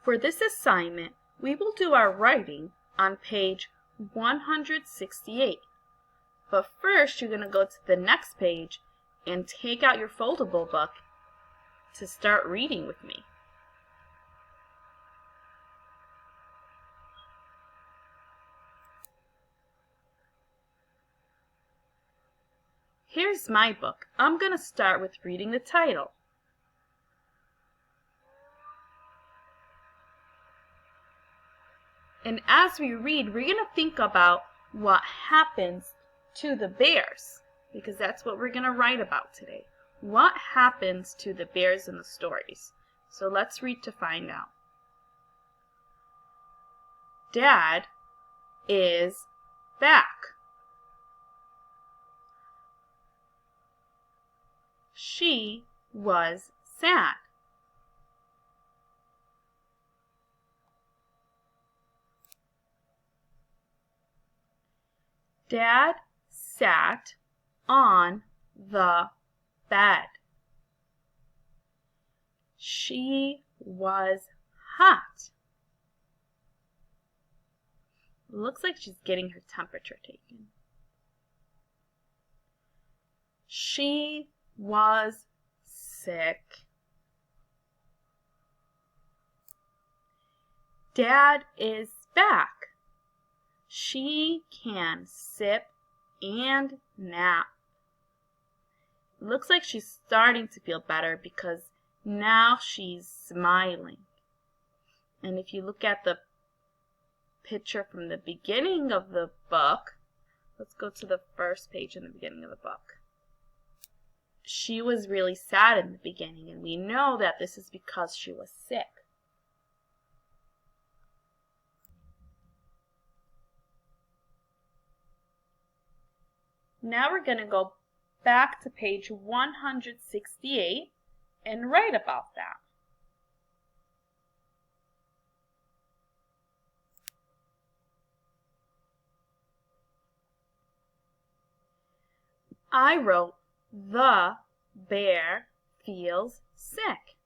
For this assignment, we will do our writing on page 168. But first, you're going to go to the next page and take out your foldable book to start reading with me. Here's my book. I'm going to start with reading the title. And as we read, we're going to think about what happens to the bears, because that's what we're going to write about today. What happens to the bears in the stories? So let's read to find out. Dad is back. She was sad. Dad sat on the bed. She was hot. Looks like she's getting her temperature taken. She was sick. Dad is back. She can sip and nap. Looks like she's starting to feel better because now she's smiling. And if you look at the picture from the beginning of the book, let's go to the first page in the beginning of the book. She was really sad in the beginning, and we know that this is because she was sick. Now we're going to go back to page 168 and write about that. I wrote, the bear feels sick.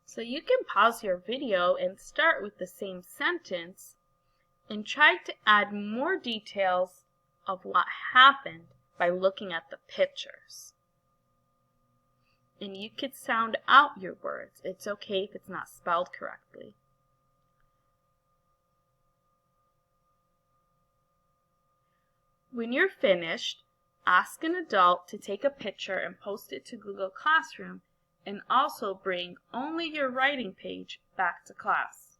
So you can pause your video and start with the same sentence and try to add more details of what happened by looking at the pictures. And you could sound out your words. It's okay if it's not spelled correctly. When you're finished, ask an adult to take a picture and post it to Google Classroom, and also bring only your writing page back to class.